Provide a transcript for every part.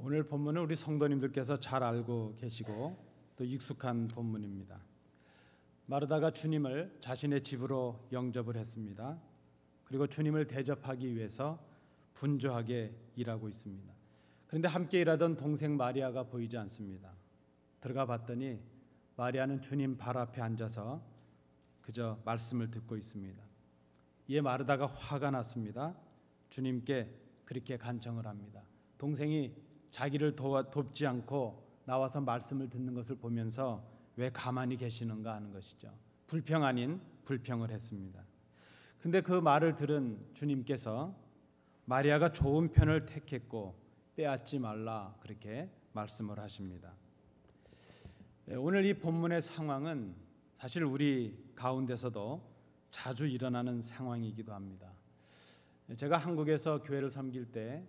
오늘 본문은 우리 성도님들께서 잘 알고 계시고 또 익숙한 본문입니다. 마르다가 주님을 자신의 집으로 영접을 했습니다. 그리고 주님을 대접하기 위해서 분주하게 일하고 있습니다. 그런데 함께 일하던 동생 마리아가 보이지 않습니다. 들어가 봤더니 마리아는 주님 발 앞에 앉아서 그저 말씀을 듣고 있습니다. 이에 마르다가 화가 났습니다. 주님께 그렇게 간청을 합니다. 동생이 자기를 돕지 않고 나와서 말씀을 듣는 것을 보면서 왜 가만히 계시는가 하는 것이죠. 불평 아닌 불평을 했습니다. 그런데 그 말을 들은 주님께서 마리아가 좋은 편을 택했고 빼앗지 말라 그렇게 말씀을 하십니다. 오늘 이 본문의 상황은 사실 우리 가운데서도 자주 일어나는 상황이기도 합니다. 제가 한국에서 교회를 섬길 때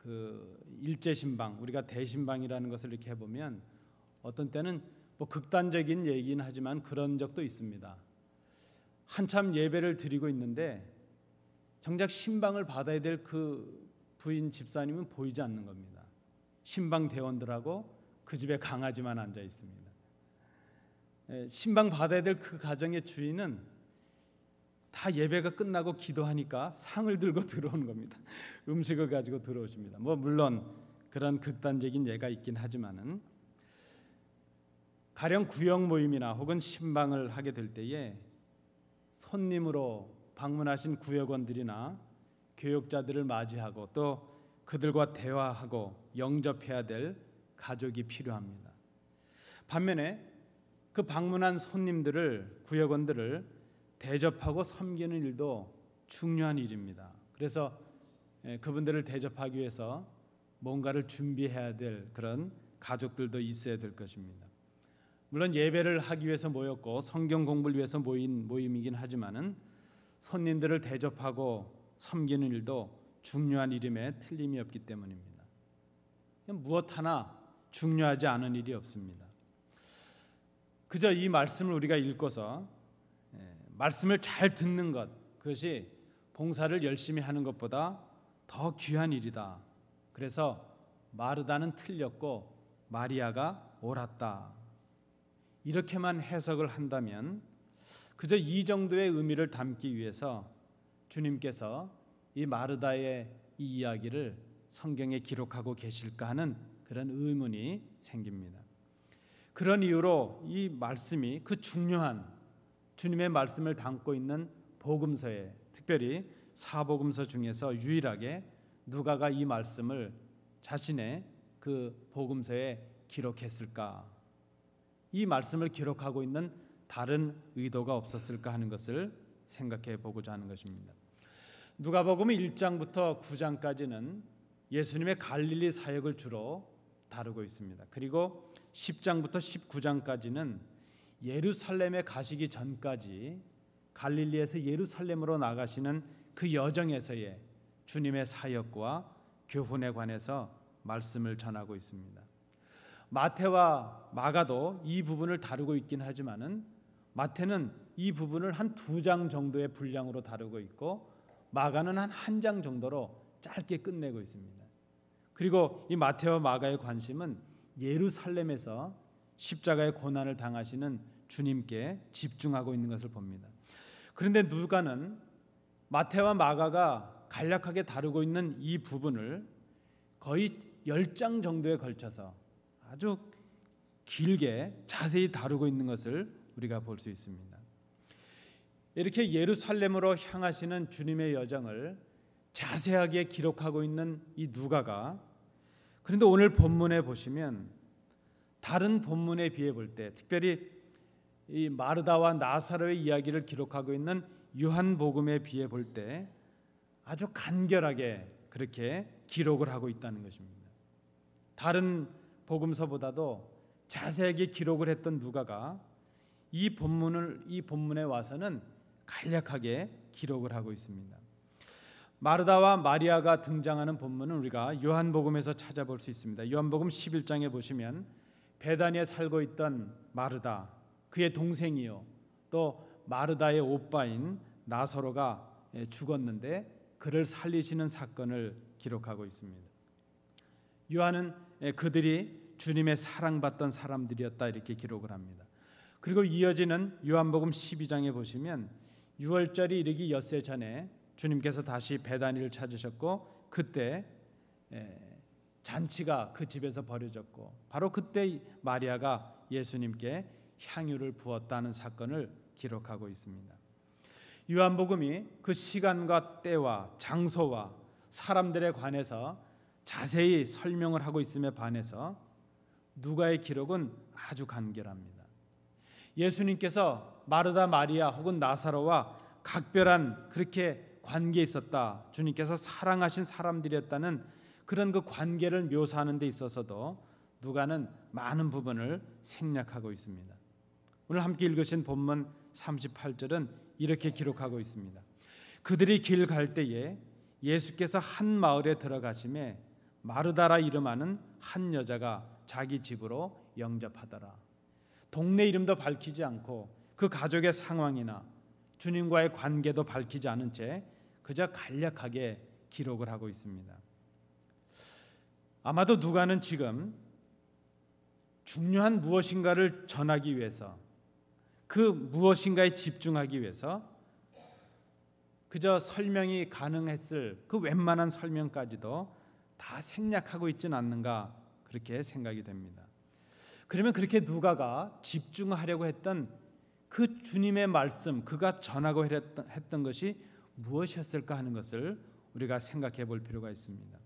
그 일제신방, 우리가 대신방이라는 것을 이렇게 해보면 어떤 때는 뭐 극단적인 얘기는 하지만 그런 적도 있습니다. 한참 예배를 드리고 있는데 정작 신방을 받아야 될 그 부인 집사님은 보이지 않는 겁니다. 신방 대원들하고 그 집에 강아지만 앉아 있습니다. 신방 받아야 될 그 가정의 주인은 다 예배가 끝나고 기도하니까 상을 들고 들어오는 겁니다. 음식을 가지고 들어오십니다. 뭐 물론 그런 극단적인 예가 있긴 하지만은 가령 구역 모임이나 혹은 신방을 하게 될 때에 손님으로 방문하신 구역원들이나 교역자들을 맞이하고 또 그들과 대화하고 영접해야 될 가족이 필요합니다. 반면에 그 방문한 손님들을, 구역원들을 대접하고 섬기는 일도 중요한 일입니다. 그래서 그분들을 대접하기 위해서 뭔가를 준비해야 될 그런 가족들도 있어야 될 것입니다. 물론 예배를 하기 위해서 모였고 성경 공부를 위해서 모인 모임이긴 하지만은 손님들을 대접하고 섬기는 일도 중요한 일임에 틀림이 없기 때문입니다. 무엇 하나 중요하지 않은 일이 없습니다. 그저 이 말씀을 우리가 읽고서 말씀을 잘 듣는 것, 그것이 봉사를 열심히 하는 것보다 더 귀한 일이다. 그래서 마르다는 틀렸고 마리아가 옳았다. 이렇게만 해석을 한다면 그저 이 정도의 의미를 담기 위해서 주님께서 이 마르다의 이 이야기를 성경에 기록하고 계실까 하는 그런 의문이 생깁니다. 그런 이유로 이 말씀이 그 중요한 주님의 말씀을 담고 있는 복음서에, 특별히 사복음서 중에서 유일하게 누가가 이 말씀을 자신의 그 복음서에 기록했을까? 이 말씀을 기록하고 있는 다른 의도가 없었을까 하는 것을 생각해 보고자 하는 것입니다. 누가복음 1장부터 9장까지는 예수님의 갈릴리 사역을 주로 다루고 있습니다. 그리고 10장부터 19장까지는 예루살렘에 가시기 전까지 갈릴리에서 예루살렘으로 나가시는 그 여정에서의 주님의 사역과 교훈에 관해서 말씀을 전하고 있습니다. 마태와 마가도 이 부분을 다루고 있긴 하지만은 마태는 이 부분을 한 2장 정도의 분량으로 다루고 있고 마가는 한 1장 정도로 짧게 끝내고 있습니다. 그리고 이 마태와 마가의 관심은 예루살렘에서 십자가의 고난을 당하시는 주님께 집중하고 있는 것을 봅니다. 그런데 누가는 마태와 마가가 간략하게 다루고 있는 이 부분을 거의 10장 정도에 걸쳐서 아주 길게 자세히 다루고 있는 것을 우리가 볼 수 있습니다. 이렇게 예루살렘으로 향하시는 주님의 여정을 자세하게 기록하고 있는 이 누가가, 그런데 오늘 본문에 보시면 다른 본문에 비해 볼 때, 특별히 이 마르다와 나사로의 이야기를 기록하고 있는 요한복음에 비해 볼 때 아주 간결하게 그렇게 기록을 하고 있다는 것입니다. 다른 복음서보다도 자세하게 기록을 했던 누가가 이 본문에 와서는 간략하게 기록을 하고 있습니다. 마르다와 마리아가 등장하는 본문은 우리가 요한복음에서 찾아볼 수 있습니다. 요한복음 11장에 보시면 베다니에 살고 있던 마르다, 그의 동생이요 또 마르다의 오빠인 나사로가 죽었는데 그를 살리시는 사건을 기록하고 있습니다. 요한은 그들이 주님의 사랑받던 사람들이었다 이렇게 기록을 합니다. 그리고 이어지는 요한복음 12장에 보시면 6월절이 이르기 엿새 전에 주님께서 다시 베다니를 찾으셨고 그때 잔치가 그 집에서 벌어졌고 바로 그때 마리아가 예수님께 향유를 부었다는 사건을 기록하고 있습니다. 요한복음이 그 시간과 때와 장소와 사람들에 관해서 자세히 설명을 하고 있음에 반해서 누가의 기록은 아주 간결합니다. 예수님께서 마르다 마리아 혹은 나사로와 각별한 그렇게 관계에 있었다, 주님께서 사랑하신 사람들이었다는 그런 그 관계를 묘사하는 데 있어서도 누가는 많은 부분을 생략하고 있습니다. 오늘 함께 읽으신 본문 38절은 이렇게 기록하고 있습니다. 그들이 길 갈 때에 예수께서 한 마을에 들어가심에 마르다라 이름하는 한 여자가 자기 집으로 영접하더라. 동네 이름도 밝히지 않고 그 가족의 상황이나 주님과의 관계도 밝히지 않은 채 그저 간략하게 기록을 하고 있습니다. 아마도 누가는 지금 중요한 무엇인가를 전하기 위해서 그 무엇인가에 집중하기 위해서 그저 설명이 가능했을 그 웬만한 설명까지도 다 생략하고 있지는 않는가 그렇게 생각이 됩니다. 그러면 그렇게 누가가 집중하려고 했던 그 주님의 말씀, 그가 전하고 했던 것이 무엇이었을까 하는 것을 우리가 생각해 볼 필요가 있습니다.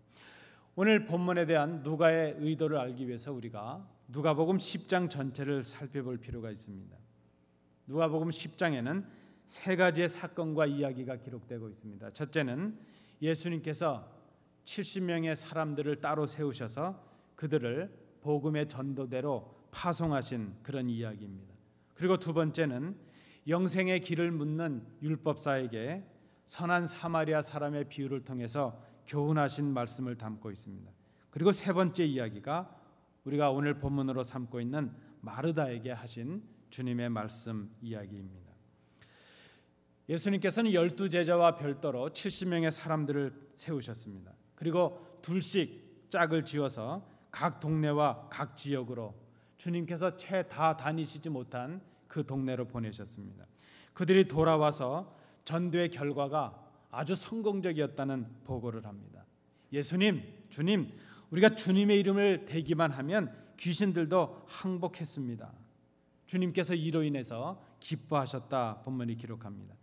오늘 본문에 대한 누가의 의도를 알기 위해서 우리가 누가복음 10장 전체를 살펴볼 필요가 있습니다. 누가복음 10장에는 세 가지의 사건과 이야기가 기록되고 있습니다. 첫째는 예수님께서 70명의 사람들을 따로 세우셔서 그들을 복음의 전도대로 파송하신 그런 이야기입니다. 그리고 두 번째는 영생의 길을 묻는 율법사에게 선한 사마리아 사람의 비유를 통해서 교훈하신 말씀을 담고 있습니다. 그리고 세 번째 이야기가 우리가 오늘 본문으로 삼고 있는 마르다에게 하신 주님의 말씀 이야기입니다. 예수님께서는 12제자와 별도로 70명의 사람들을 세우셨습니다. 그리고 둘씩 짝을 지어서 각 동네와 각 지역으로 주님께서 채 다 다니시지 못한 그 동네로 보내셨습니다. 그들이 돌아와서 전도의 결과가 아주 성공적이었다는 보고를 합니다. 예수님, 주님, 우리가 주님의 이름을 대기만 하면 귀신들도 항복했습니다. 주님께서 이로 인해서 기뻐하셨다 본문이 기록합니다.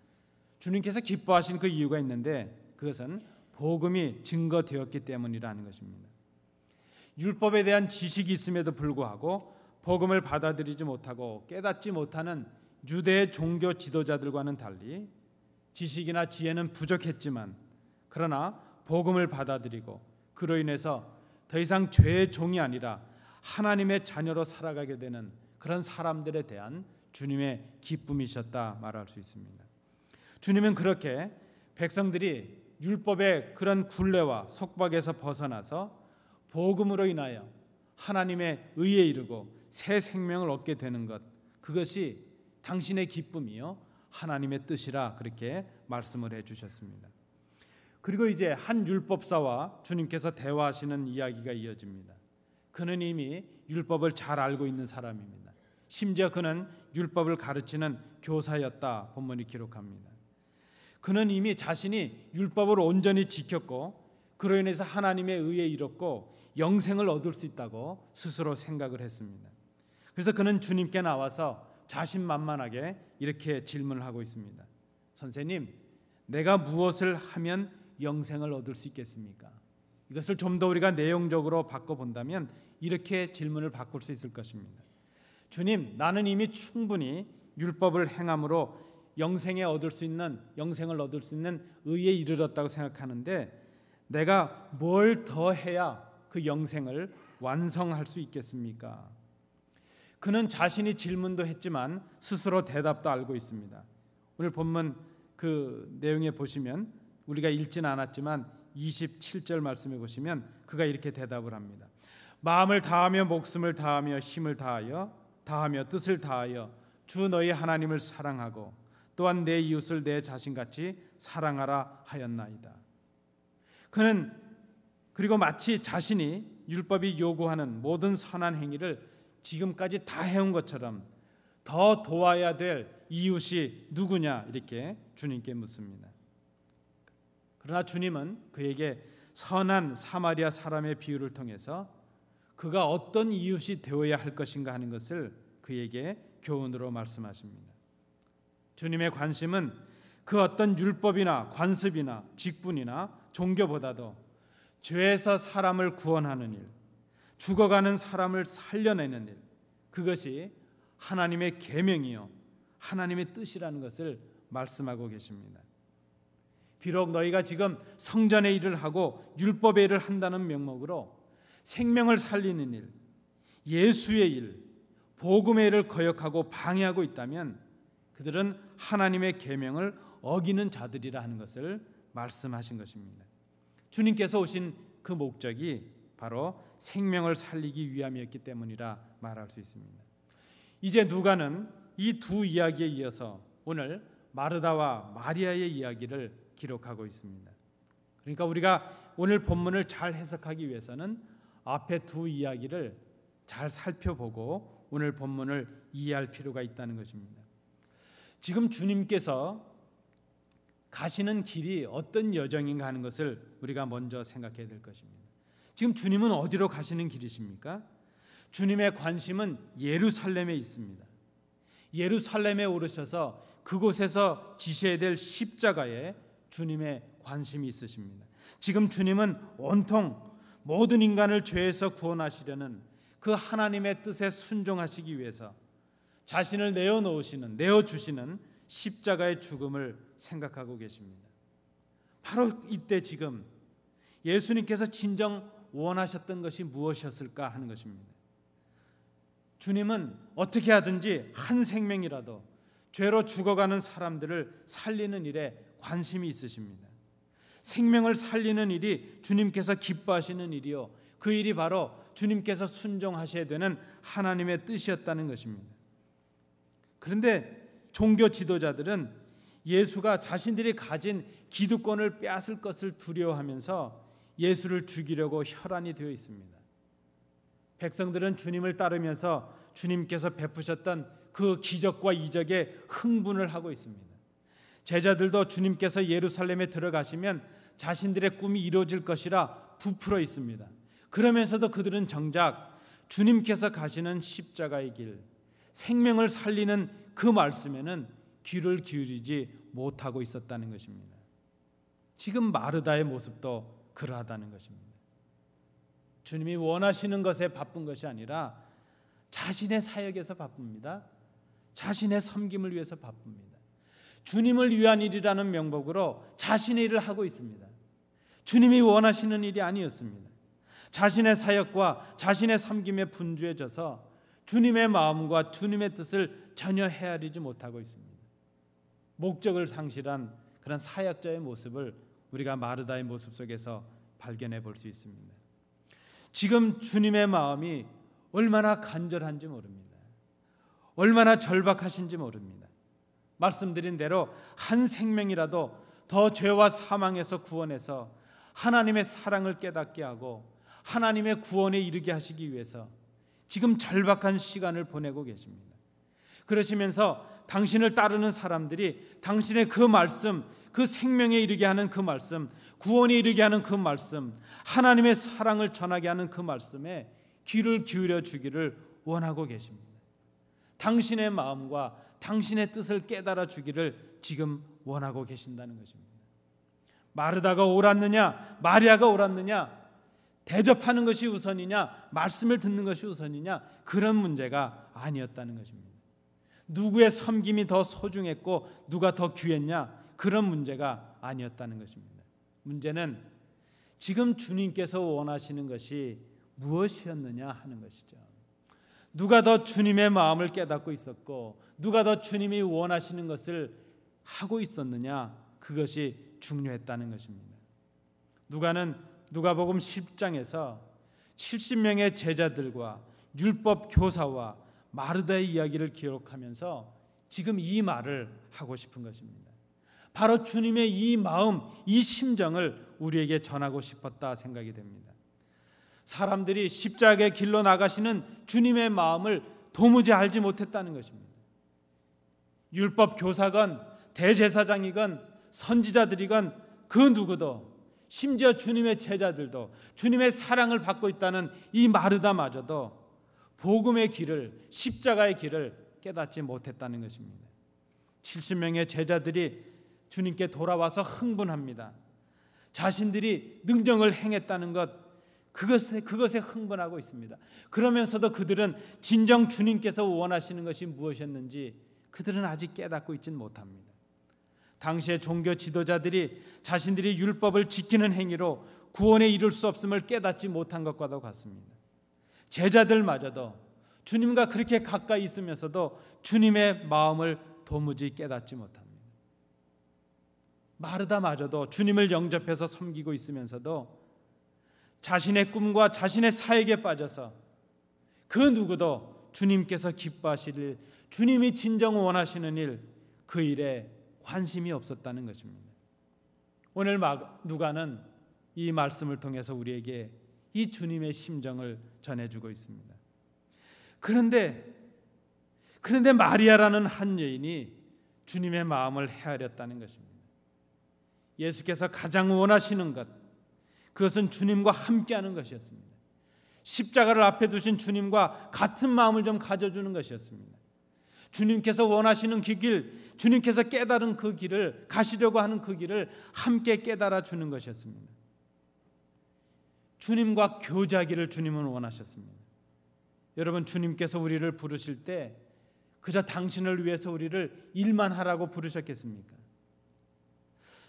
주님께서 기뻐하신 그 이유가 있는데 그것은 복음이 증거되었기 때문이라는 것입니다. 율법에 대한 지식이 있음에도 불구하고 복음을 받아들이지 못하고 깨닫지 못하는 유대의 종교 지도자들과는 달리 지식이나 지혜는 부족했지만 그러나 복음을 받아들이고 그로 인해서 더 이상 죄의 종이 아니라 하나님의 자녀로 살아가게 되는 그런 사람들에 대한 주님의 기쁨이셨다 말할 수 있습니다. 주님은 그렇게 백성들이 율법의 그런 굴레와 속박에서 벗어나서 복음으로 인하여 하나님의 의에 이르고 새 생명을 얻게 되는 것, 그것이 당신의 기쁨이요 하나님의 뜻이라 그렇게 말씀을 해주셨습니다. 그리고 이제 한 율법사와 주님께서 대화하시는 이야기가 이어집니다. 그는 이미 율법을 잘 알고 있는 사람입니다. 심지어 그는 율법을 가르치는 교사였다 본문이 기록합니다. 그는 이미 자신이 율법을 온전히 지켰고 그로 인해서 하나님의 의에 이뤘고 영생을 얻을 수 있다고 스스로 생각을 했습니다. 그래서 그는 주님께 나와서 자신만만하게 이렇게 질문을 하고 있습니다. 선생님, 내가 무엇을 하면 영생을 얻을 수 있겠습니까? 이것을 좀 더 우리가 내용적으로 바꿔본다면 이렇게 질문을 바꿀 수 있을 것입니다. 주님, 나는 이미 충분히 율법을 행함으로 영생을 얻을 수 있는 의에 이르렀다고 생각하는데 내가 뭘 더 해야 그 영생을 완성할 수 있겠습니까? 그는 자신이 질문도 했지만 스스로 대답도 알고 있습니다. 오늘 본문 그 내용에 보시면 우리가 읽지는 않았지만 27절 말씀에 보시면 그가 이렇게 대답을 합니다. 마음을 다하며 목숨을 다하며 힘을 다하여 뜻을 다하여 주 너희 하나님을 사랑하고 또한 내 이웃을 내 자신같이 사랑하라 하였나이다. 그는 그리고 마치 자신이 율법이 요구하는 모든 선한 행위를 지금까지 다 해온 것처럼 더 도와야 될 이웃이 누구냐 이렇게 주님께 묻습니다. 그러나 주님은 그에게 선한 사마리아 사람의 비유를 통해서 그가 어떤 이웃이 되어야 할 것인가 하는 것을 그에게 교훈으로 말씀하십니다. 주님의 관심은 그 어떤 율법이나 관습이나 직분이나 종교보다도 죄에서 사람을 구원하는 일, 죽어가는 사람을 살려내는 일, 그것이 하나님의 계명이요 하나님의 뜻이라는 것을 말씀하고 계십니다. 비록 너희가 지금 성전의 일을 하고 율법의 일을 한다는 명목으로 생명을 살리는 일, 예수의 일, 복음의 일을 거역하고 방해하고 있다면 그들은 하나님의 계명을 어기는 자들이라 하는 것을 말씀하신 것입니다. 주님께서 오신 그 목적이 바로 생명을 살리기 위함이었기 때문이라 말할 수 있습니다. 이제 누가는 이 두 이야기에 이어서 오늘 마르다와 마리아의 이야기를 기록하고 있습니다. 그러니까 우리가 오늘 본문을 잘 해석하기 위해서는 앞에 두 이야기를 잘 살펴보고 오늘 본문을 이해할 필요가 있다는 것입니다. 지금 주님께서 가시는 길이 어떤 여정인가 하는 것을 우리가 먼저 생각해야 될 것입니다. 지금 주님은 어디로 가시는 길이십니까? 주님의 관심은 예루살렘에 있습니다. 예루살렘에 오르셔서 그곳에서 지셔야 될 십자가에 주님의 관심이 있으십니다. 지금 주님은 온통 모든 인간을 죄에서 구원하시려는 그 하나님의 뜻에 순종하시기 위해서 자신을 내어주시는 십자가의 죽음을 생각하고 계십니다. 바로 이때 지금 예수님께서 진정 원하셨던 것이 무엇이었을까 하는 것입니다. 주님은 어떻게 하든지 한 생명이라도 죄로 죽어가는 사람들을 살리는 일에 관심이 있으십니다. 생명을 살리는 일이 주님께서 기뻐하시는 일이요, 그 일이 바로 주님께서 순종하셔야 되는 하나님의 뜻이었다는 것입니다. 그런데 종교 지도자들은 예수가 자신들이 가진 기득권을 빼앗을 것을 두려워하면서 예수를 죽이려고 혈안이 되어 있습니다. 백성들은 주님을 따르면서 주님께서 베푸셨던 그 기적과 이적에 흥분을 하고 있습니다. 제자들도 주님께서 예루살렘에 들어가시면 자신들의 꿈이 이루어질 것이라 부풀어 있습니다. 그러면서도 그들은 정작 주님께서 가시는 십자가의 길, 생명을 살리는 그 말씀에는 귀를 기울이지 못하고 있었다는 것입니다. 지금 마르다의 모습도 그러하다는 것입니다. 주님이 원하시는 것에 바쁜 것이 아니라 자신의 사역에서 바쁩니다. 자신의 섬김을 위해서 바쁩니다. 주님을 위한 일이라는 명목으로 자신의 일을 하고 있습니다. 주님이 원하시는 일이 아니었습니다. 자신의 사역과 자신의 섬김에 분주해져서 주님의 마음과 주님의 뜻을 전혀 헤아리지 못하고 있습니다. 목적을 상실한 그런 사역자의 모습을 우리가 마르다의 모습 속에서 발견해 볼 수 있습니다. 지금 주님의 마음이 얼마나 간절한지 모릅니다. 얼마나 절박하신지 모릅니다. 말씀드린 대로 한 생명이라도 더 죄와 사망에서 구원해서 하나님의 사랑을 깨닫게 하고 하나님의 구원에 이르게 하시기 위해서 지금 절박한 시간을 보내고 계십니다. 그러시면서 당신을 따르는 사람들이 당신의 그 말씀, 그 생명에 이르게 하는 그 말씀, 구원에 이르게 하는 그 말씀, 하나님의 사랑을 전하게 하는 그 말씀에 귀를 기울여 주기를 원하고 계십니다. 당신의 마음과 당신의 뜻을 깨달아 주기를 지금 원하고 계신다는 것입니다. 마르다가 옳았느냐, 마리아가 옳았느냐, 대접하는 것이 우선이냐, 말씀을 듣는 것이 우선이냐, 그런 문제가 아니었다는 것입니다. 누구의 섬김이 더 소중했고 누가 더 귀했냐, 그런 문제가 아니었다는 것입니다. 문제는 지금 주님께서 원하시는 것이 무엇이었느냐 하는 것이죠. 누가 더 주님의 마음을 깨닫고 있었고 누가 더 주님이 원하시는 것을 하고 있었느냐, 그것이 중요했다는 것입니다. 누가는 누가복음 10장에서 70명의 제자들과 율법 교사와 마르다의 이야기를 기록하면서 지금 이 말을 하고 싶은 것입니다. 바로 주님의 이 마음, 이 심정을 우리에게 전하고 싶었다 생각이 됩니다. 사람들이 십자가의 길로 나가시는 주님의 마음을 도무지 알지 못했다는 것입니다. 율법 교사건 대제사장이건 선지자들이건 그 누구도, 심지어 주님의 제자들도 주님의 사랑을 받고 있다는 이 마르다마저도 복음의 길을, 십자가의 길을 깨닫지 못했다는 것입니다. 70명의 제자들이 주님께 돌아와서 흥분합니다. 자신들이 능정을 행했다는 것, 그것에 흥분하고 있습니다. 그러면서도 그들은 진정 주님께서 원하시는 것이 무엇이었는지 그들은 아직 깨닫고 있지는 못합니다. 당시의 종교 지도자들이 자신들이 율법을 지키는 행위로 구원에 이를 수 없음을 깨닫지 못한 것과도 같습니다. 제자들마저도 주님과 그렇게 가까이 있으면서도 주님의 마음을 도무지 깨닫지 못합니다. 마르다마저도 주님을 영접해서 섬기고 있으면서도 자신의 꿈과 자신의 사역에 빠져서 그 누구도 주님께서 기뻐하실 일, 주님이 진정 원하시는 일, 그 일에 관심이 없었다는 것입니다. 오늘 누가는 이 말씀을 통해서 우리에게 이 주님의 심정을 전해주고 있습니다. 그런데 마리아라는 한 여인이 주님의 마음을 헤아렸다는 것입니다. 예수께서 가장 원하시는 것, 그것은 주님과 함께하는 것이었습니다. 십자가를 앞에 두신 주님과 같은 마음을 좀 가져주는 것이었습니다. 주님께서 원하시는 그 길, 주님께서 깨달은 그 길을, 가시려고 하는 그 길을 함께 깨달아 주는 것이었습니다. 주님과 교제하기를 주님은 원하셨습니다. 여러분, 주님께서 우리를 부르실 때 그저 당신을 위해서 우리를 일만 하라고 부르셨겠습니까?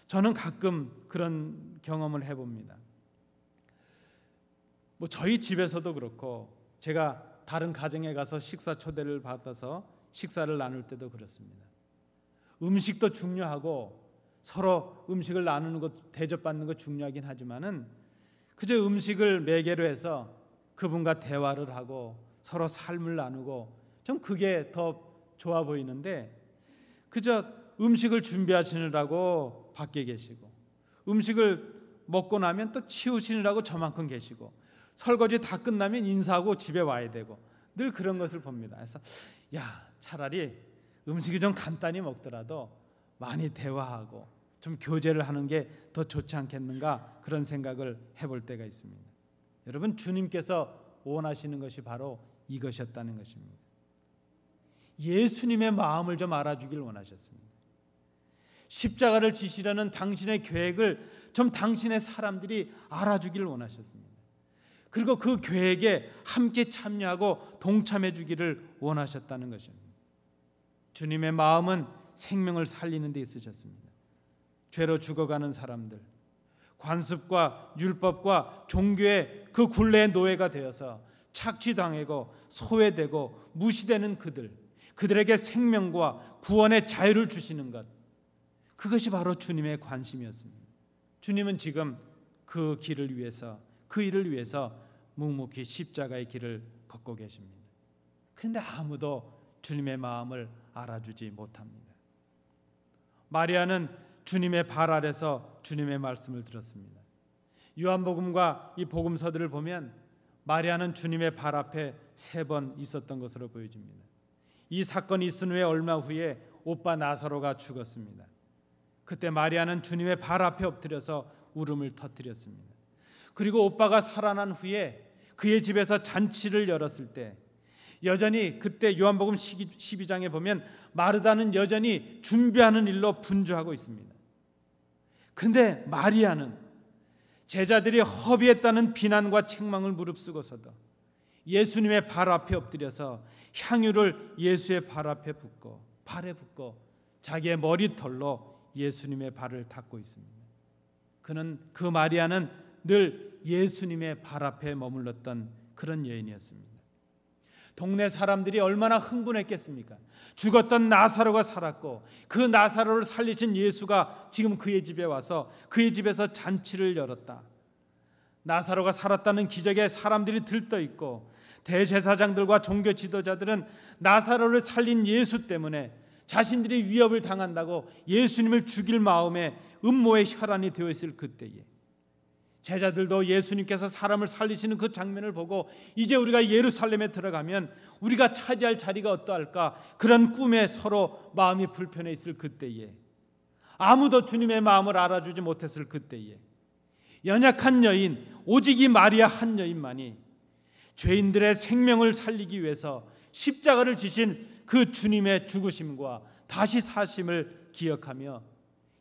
저는 가끔 그런 경험을 해봅니다. 저희 집에서도 그렇고 제가 다른 가정에 가서 식사 초대를 받아서 식사를 나눌 때도 그렇습니다. 음식도 중요하고 서로 음식을 나누는 것, 대접받는 것 중요하긴 하지만은 그저 음식을 매개로 해서 그분과 대화를 하고 서로 삶을 나누고 좀 그게 더 좋아 보이는데, 그저 음식을 준비하시느라고 밖에 계시고 음식을 먹고 나면 또 치우시느라고 저만큼 계시고 설거지 다 끝나면 인사하고 집에 와야 되고 늘 그런 것을 봅니다. 그래서 차라리 음식이 좀 간단히 먹더라도 많이 대화하고 좀 교제를 하는 게 더 좋지 않겠는가, 그런 생각을 해볼 때가 있습니다. 여러분, 주님께서 원하시는 것이 바로 이것이었다는 것입니다. 예수님의 마음을 좀 알아주길 원하셨습니다. 십자가를 지시려는 당신의 계획을 좀 당신의 사람들이 알아주길 원하셨습니다. 그리고 그 계획에 함께 참여하고 동참해 주기를 원하셨다는 것입니다. 주님의 마음은 생명을 살리는 데 있으셨습니다. 죄로 죽어가는 사람들, 관습과 율법과 종교의 그 굴레의 노예가 되어서 착취당하고 소외되고 무시되는 그들에게 생명과 구원의 자유를 주시는 것, 그것이 바로 주님의 관심이었습니다. 주님은 지금 그 길을 위해서, 그 일을 위해서 묵묵히 십자가의 길을 걷고 계십니다. 그런데 아무도 주님의 마음을 알아주지 못합니다. 마리아는 주님의 발 아래서 주님의 말씀을 들었습니다. 요한복음과 이 복음서들을 보면 마리아는 주님의 발 앞에 3번 있었던 것으로 보여집니다. 이 사건이 있은 후에 얼마 후에 오빠 나사로가 죽었습니다. 그때 마리아는 주님의 발 앞에 엎드려서 울음을 터뜨렸습니다. 그리고 오빠가 살아난 후에 그의 집에서 잔치를 열었을 때 여전히, 그때 요한복음 12장에 보면 마르다는 여전히 준비하는 일로 분주하고 있습니다. 그런데 마리아는 제자들이 허비했다는 비난과 책망을 무릅쓰고서도 예수님의 발 앞에 엎드려서 향유를 예수의 발에 붓고 자기의 머리털로 예수님의 발을 닦고 있습니다. 그 마리아는 늘 예수님의 발 앞에 머물렀던 그런 여인이었습니다. 동네 사람들이 얼마나 흥분했겠습니까? 죽었던 나사로가 살았고 그 나사로를 살리신 예수가 지금 그의 집에 와서 그의 집에서 잔치를 열었다. 나사로가 살았다는 기적에 사람들이 들떠있고 대제사장들과 종교 지도자들은 나사로를 살린 예수 때문에 자신들이 위협을 당한다고 예수님을 죽일 마음에 음모의 혈안이 되어 있을 그때에 제자들도 예수님께서 사람을 살리시는 그 장면을 보고 이제 우리가 예루살렘에 들어가면 우리가 차지할 자리가 어떠할까, 그런 꿈에 서로 마음이 불편해 있을 그때에, 아무도 주님의 마음을 알아주지 못했을 그때에 연약한 여인, 오직 이 마리아 한 여인만이 죄인들의 생명을 살리기 위해서 십자가를 지신 그 주님의 죽으심과 다시 사심을 기억하며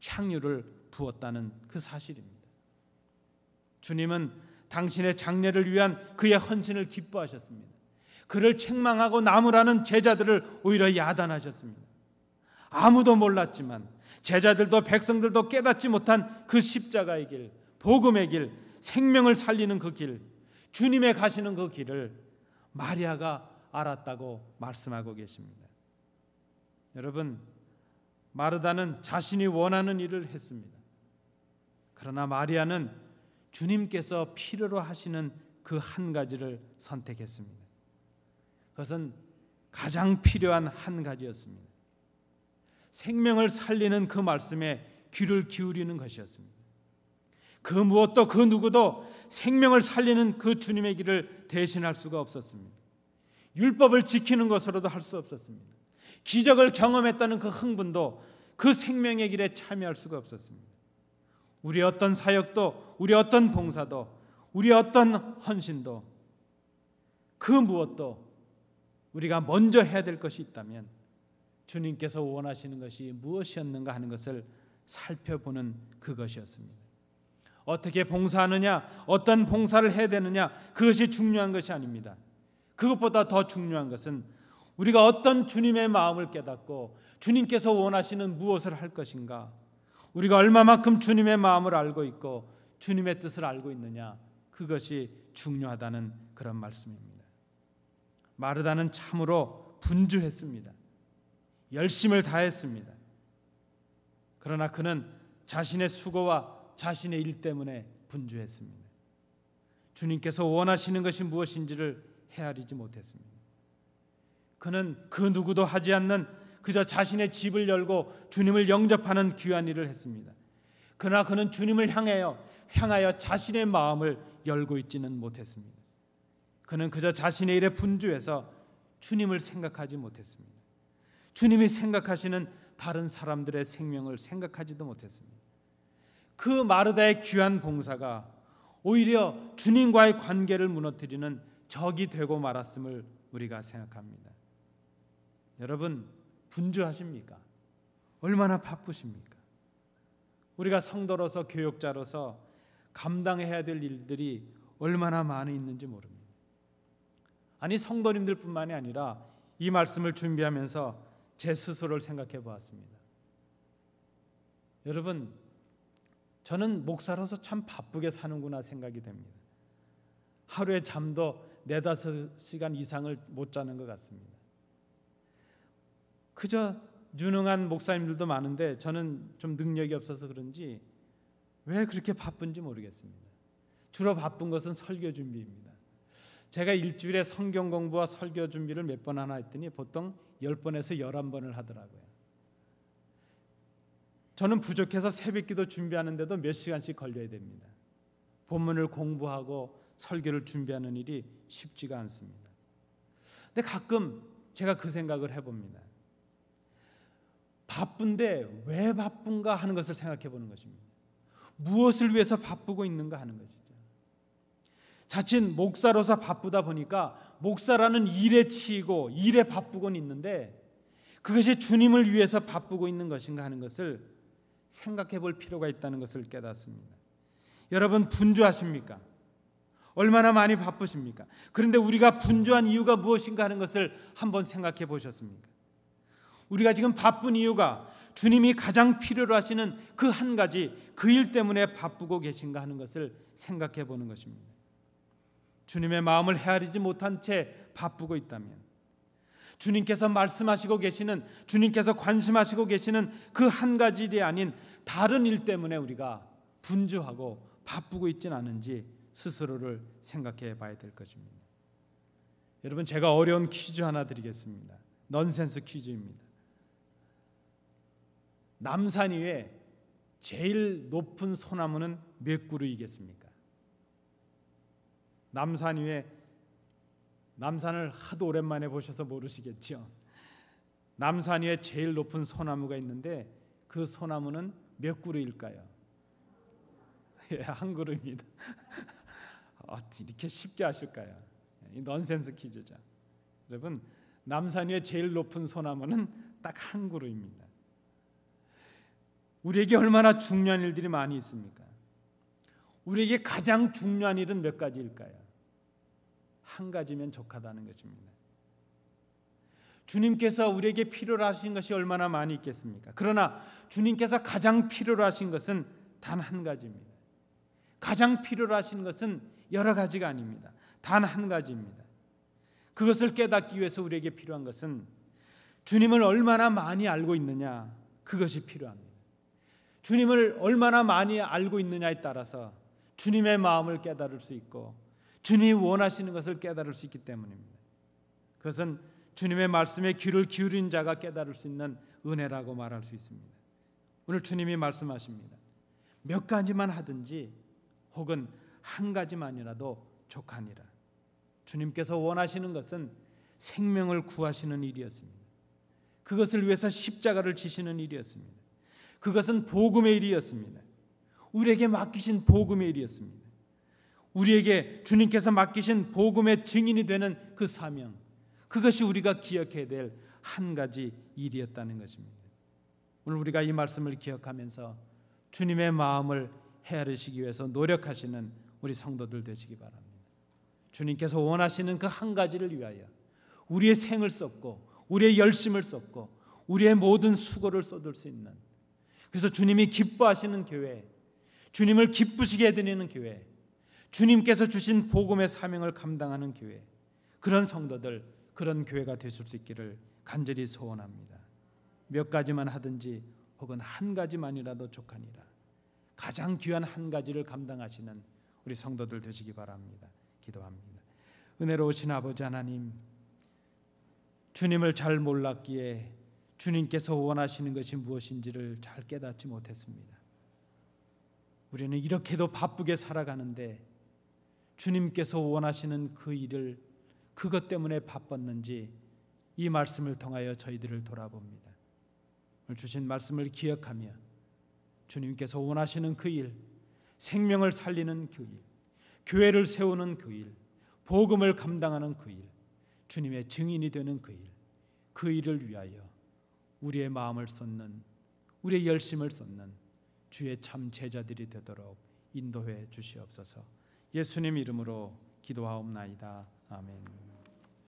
향유를 부었다는 그 사실입니다. 주님은 당신의 장례를 위한 그의 헌신을 기뻐하셨습니다. 그를 책망하고 나무라는 제자들을 오히려 야단하셨습니다. 아무도 몰랐지만 제자들도 백성들도 깨닫지 못한 그 십자가의 길, 복음의 길, 생명을 살리는 그 길, 주님의 가시는 그 길을 마리아가 알았다고 말씀하고 계십니다. 여러분, 마르다는 자신이 원하는 일을 했습니다. 그러나 마리아는 주님께서 필요로 하시는 그 한 가지를 선택했습니다. 그것은 가장 필요한 한 가지였습니다. 생명을 살리는 그 말씀에 귀를 기울이는 것이었습니다. 그 무엇도 그 누구도 생명을 살리는 그 주님의 길을 대신할 수가 없었습니다. 율법을 지키는 것으로도 할 수 없었습니다. 기적을 경험했다는 그 흥분도 그 생명의 길에 참여할 수가 없었습니다. 우리 어떤 사역도, 우리 어떤 봉사도, 우리 어떤 헌신도, 그 무엇도 우리가 먼저 해야 될 것이 있다면 주님께서 원하시는 것이 무엇이었는가 하는 것을 살펴보는 그것이었습니다. 어떻게 봉사하느냐, 어떤 봉사를 해야 되느냐, 그것이 중요한 것이 아닙니다. 그것보다 더 중요한 것은 우리가 어떤 주님의 마음을 깨닫고 주님께서 원하시는 무엇을 할 것인가, 우리가 얼마만큼 주님의 마음을 알고 있고 주님의 뜻을 알고 있느냐, 그것이 중요하다는 그런 말씀입니다. 마르다는 참으로 분주했습니다. 열심을 다했습니다. 그러나 그는 자신의 수고와 자신의 일 때문에 분주했습니다. 주님께서 원하시는 것이 무엇인지를 헤아리지 못했습니다. 그는 그 누구도 하지 않는 그저 자신의 집을 열고 주님을 영접하는 귀한 일을 했습니다. 그러나 그는 주님을 향하여 자신의 마음을 열고 있지는 못했습니다. 그는 그저 자신의 일에 분주해서 주님을 생각하지 못했습니다. 주님이 생각하시는 다른 사람들의 생명을 생각하지도 못했습니다. 그 마르다의 귀한 봉사가 오히려 주님과의 관계를 무너뜨리는 적이 되고 말았음을 우리가 생각합니다. 여러분, 분주하십니까? 얼마나 바쁘십니까? 우리가 성도로서, 교역자로서 감당해야 될 일들이 얼마나 많이 있는지 모릅니다. 아니, 성도님들뿐만이 아니라 이 말씀을 준비하면서 제 스스로를 생각해 보았습니다. 여러분, 저는 목사로서 참 바쁘게 사는구나 생각이 됩니다. 하루에 잠도 4-5시간 이상을 못 자는 것 같습니다. 그저 유능한 목사님들도 많은데 저는 좀 능력이 없어서 그런지 왜 그렇게 바쁜지 모르겠습니다. 주로 바쁜 것은 설교 준비입니다. 제가 일주일에 성경 공부와 설교 준비를 몇 번 하나 했더니 보통 10번에서 11번을 하더라고요. 저는 부족해서 새벽기도 준비하는데도 몇 시간씩 걸려야 됩니다. 본문을 공부하고 설교를 준비하는 일이 쉽지가 않습니다. 근데 가끔 제가 그 생각을 해봅니다. 바쁜데 왜 바쁜가 하는 것을 생각해 보는 것입니다. 무엇을 위해서 바쁘고 있는가 하는 것이죠. 자칫 목사로서 바쁘다 보니까 목사라는 일에 치이고 일에 바쁘곤 있는데 그것이 주님을 위해서 바쁘고 있는 것인가 하는 것을 생각해 볼 필요가 있다는 것을 깨닫습니다. 여러분, 분주하십니까? 얼마나 많이 바쁘십니까? 그런데 우리가 분주한 이유가 무엇인가 하는 것을 한번 생각해 보셨습니까? 우리가 지금 바쁜 이유가 주님이 가장 필요로 하시는 그 한 가지, 그 일 때문에 바쁘고 계신가 하는 것을 생각해 보는 것입니다. 주님의 마음을 헤아리지 못한 채 바쁘고 있다면, 주님께서 말씀하시고 계시는, 주님께서 관심하시고 계시는 그 한 가지 일이 아닌 다른 일 때문에 우리가 분주하고 바쁘고 있지는 않은지 스스로를 생각해 봐야 될 것입니다. 여러분, 제가 어려운 퀴즈 하나 드리겠습니다. 넌센스 퀴즈입니다. 남산 위에 제일 높은 소나무는 몇 그루이겠습니까? 남산 위에, 남산을 하도 오랜만에 보셔서 모르시겠죠. 남산 위에 제일 높은 소나무가 있는데 그 소나무는 몇 그루일까요? 예, 한 그루입니다. 이렇게 쉽게 하실까요? 이 넌센스 퀴즈죠. 여러분, 남산 위에 제일 높은 소나무는 딱 한 그루입니다. 우리에게 얼마나 중요한 일들이 많이 있습니까? 우리에게 가장 중요한 일은 몇 가지일까요? 한 가지면 족하다는 것입니다. 주님께서 우리에게 필요로 하신 것이 얼마나 많이 있겠습니까? 그러나 주님께서 가장 필요로 하신 것은 단 한 가지입니다. 가장 필요로 하신 것은 여러 가지가 아닙니다. 단 한 가지입니다. 그것을 깨닫기 위해서 우리에게 필요한 것은 주님을 얼마나 많이 알고 있느냐, 그것이 필요합니다. 주님을 얼마나 많이 알고 있느냐에 따라서 주님의 마음을 깨달을 수 있고 주님이 원하시는 것을 깨달을 수 있기 때문입니다. 그것은 주님의 말씀에 귀를 기울인 자가 깨달을 수 있는 은혜라고 말할 수 있습니다. 오늘 주님이 말씀하십니다. 몇 가지만 하든지 혹은 한 가지만이라도 족하니라. 주님께서 원하시는 것은 생명을 구하시는 일이었습니다. 그것을 위해서 십자가를 지시는 일이었습니다. 그것은 복음의 일이었습니다. 우리에게 맡기신 복음의 일이었습니다. 우리에게 주님께서 맡기신 복음의 증인이 되는 그 사명, 그것이 우리가 기억해야 될 한 가지 일이었다는 것입니다. 오늘 우리가 이 말씀을 기억하면서 주님의 마음을 헤아리시기 위해서 노력하시는 우리 성도들 되시기 바랍니다. 주님께서 원하시는 그 한 가지를 위하여 우리의 생을 쏟고 우리의 열심을 쏟고 우리의 모든 수고를 쏟을 수 있는, 그래서 주님이 기뻐하시는 교회, 주님을 기쁘시게 해드리는 교회, 주님께서 주신 복음의 사명을 감당하는 교회, 그런 성도들, 그런 교회가 되실 수 있기를 간절히 소원합니다. 몇 가지만 하든지 혹은 한 가지만이라도 족하니라. 가장 귀한 한 가지를 감당하시는 우리 성도들 되시기 바랍니다. 기도합니다. 은혜로우신 아버지 하나님, 주님을 잘 몰랐기에 주님께서 원하시는 것이 무엇인지를 잘 깨닫지 못했습니다. 우리는 이렇게도 바쁘게 살아가는데 주님께서 원하시는 그 일을, 그것 때문에 바빴는지 이 말씀을 통하여 저희들을 돌아봅니다. 오늘 주신 말씀을 기억하며 주님께서 원하시는 그 일, 생명을 살리는 그 일, 교회를 세우는 그 일, 복음을 감당하는 그 일, 주님의 증인이 되는 그 일, 그 일을 위하여 우리의 마음을 쏟는, 우리의 열심을 쏟는 주의 참 제자들이 되도록 인도해 주시옵소서. 예수님 이름으로 기도하옵나이다. 아멘.